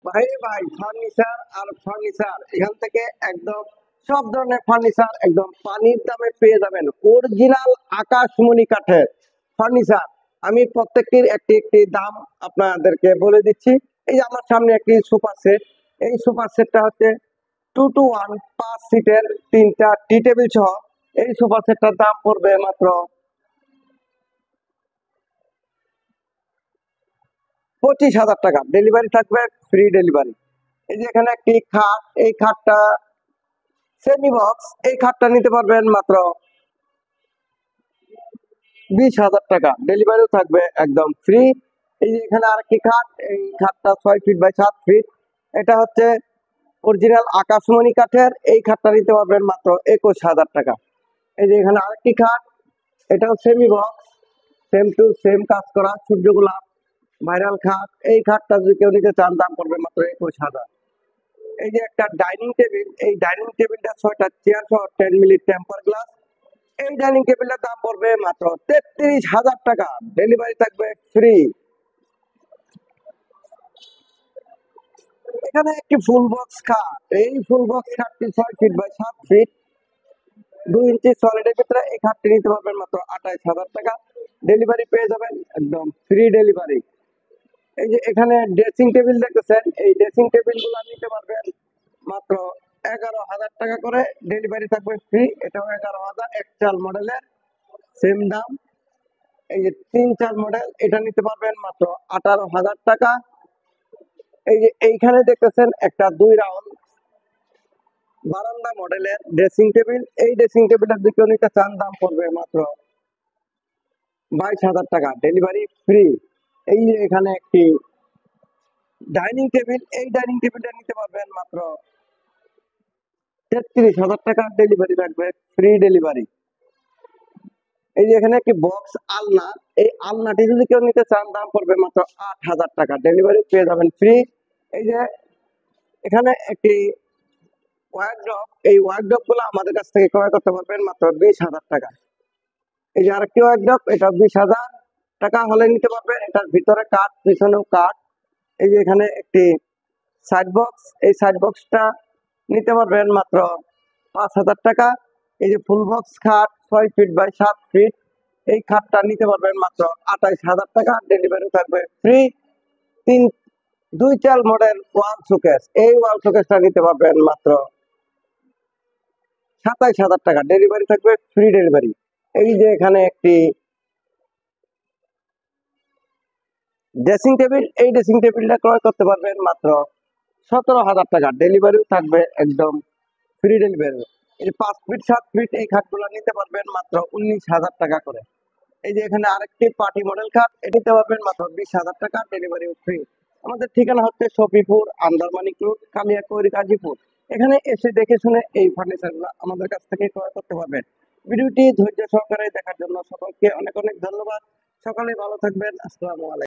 ভাই ভাই ফার্নিচার আর ফার্নিচার এখান থেকে একদম সব ধরনের ফার্নিচার একদম পানির দামে পেয়ে যাবেন। অরিজিনাল আকাশমণি কাঠের ফার্নিচার। আমি প্রত্যেকটির একটি একটি দাম আপনাদেরকে বলে দিচ্ছি। এই যে আমার সামনে একটি সোফা সেট, এই সোফা সেটটা হচ্ছে 2 to 1 5 সিটের, 3টা টি টেবিল সহ। এই সোফা সেটটার দাম পড়বে মাত্র 25,000 টাকা। ডেলিভারি থাকবে, ফ্রি ডেলিভারি। এই যে এখানে একটি খাট, এই খাটটা সেমি বক্স, এই খাটটা নিতে পারবেন মাত্র 20,000 টাকা। ডেলিভারিও থাকবে একদম ফ্রি। এই যে এখানে আরেকটি খাট, এই খাটটা 6 ফিট বাই 7 ফিট। এটা হচ্ছে অরিজিনাল আকাশমণি কাঠের, এই খাটটা নিতে পারবেন মাত্র 21,000 টাকা। এই যে এখানে আরেকটি খাট, এটাও semi box, same to same কাজ করা, সূর্যগোলাপ ভাইরাল খাট। এই খাটটা যদি কেউ নিতে চান দাম পড়বে মাত্র 21,000। এই যে একটা ডাইনিং টেবিল, এই ডাইনিং টেবিলটা 6টা চেয়ার সহ 10 মিলি টেম্পার গ্লাস। এই ডাইনিং টেবিলটার দাম পড়বে মাত্র 33,000 টাকা। ডেলিভারি থাকবে ফ্রি। এখানে একটি ফুল বক্স খাট, এই ফুল বক্স খাটটি 6 ফিট বাই 7 ফিট, 2 ইঞ্চি সলিডের ভিতরে। এই খাটটি নিতে পারবেন মাত্র 28,000 টাকা। ডেলিভারি পেয়ে যাবেন একদম ফ্রি ডেলিভারি। এই যে এখানে ড্রেসিং টেবিল দেখতেছেন, এই ড্রেসিং টেবিল গুলো নিতে পারবেন মাত্র 11,000 টাকা করে। ডেলিভারি থাকবে ফ্রি। এটাও 11,000, একচাল মডেলের, সেম দাম। এই যে 3 চাল মডেল, এটা নিতে পারবেন মাত্র 18,000 টাকা। এই যে এইখানে দেখতেছেন একটা 2 রাউন্ড বারান্দা মডেলের ড্রেসিং টেবিল, এই ড্রেসিং টেবিলটা যদি কেউ নিতে চান দাম পড়বে মাত্র 22,000 টাকা। Delivery free. এই যে এখানে একটি ডাইনিং টেবিল, এই ডাইনিং টেবিলটা নিতে পারবেন মাত্র 33,000 টাকা। ডেলিভারি থাকবে ফ্রি ডেলিভারি। এই যে এখানে একটি বক্স আলনা, এই আলনাটি যদি কেউ নিতে চান দাম পড়বে মাত্র 8,000 টাকা। ডেলিভারি পেয়ে যাবেন ফ্রি। এই যে এখানে একটি ওয়ার্ড্রপ, এই ওয়ার্ড্রপ গুলো আমাদের কাছ থেকে ক্রয় করতে পারবেন মাত্র 20,000 টাকা। এই যে আরেকটি ওয়ার্ড্রপ, এটা 20,000 টাকা হলে নিতে পারবেন। এটার ভিতরে কাঠ, পিছনেও কাঠ। এই যে এখানে একটি সাইড বক্স, এই সাইড বক্সটা নিতে পারবেন মাত্র 5,000 টাকা। এই যে ফুল বক্স খাট 6 ফিট বাই 7 ফিট, এই খাটটা নিতে পারবেন মাত্র 28,000 টাকা। ডেলিভারি থাকবে ফ্রি। 2 চাল মডেল ওয়াল শোকেস, এই ওয়াল শোকেসটা নিতে পারবেন মাত্র 27,000 টাকা। ডেলিভারি থাকবে ফ্রি ডেলিভারি। এই যে এখানে একটি ড্রেসিং টেবিল, এই ড্রেসিং টেবিলটা ক্রয় করতে পারবেন মাত্র 17,000 টাকা। ডেলিভারিও থাকবে একদম ফ্রি ডেলিভারি। এই 5 ফিট 7 ফিট, এই খাটগুলো নিতে পারবেন মাত্র 19,000 টাকা করে। এই যে এখানে আরেকটি পার্টি মডেল খাট, এটি নিতে পারবেন মাত্র 20,000 টাকা। Delivery free. আমাদের ঠিকানা হচ্ছে শফিপুর, আন্দারমানিক রোড, কালিয়াকৈর, গাজীপুর। এখানে এসে দেখে শুনে এই ফার্নিচারগুলো আমাদের কাছ থেকে ক্রয় করতে পারবেন। ভিডিওটি ধৈর্য সহকারে দেখার জন্য সকলকে অনেক অনেক ধন্যবাদ। সকালে ভালো থাকবেন। আসসালামু আলাইকুম।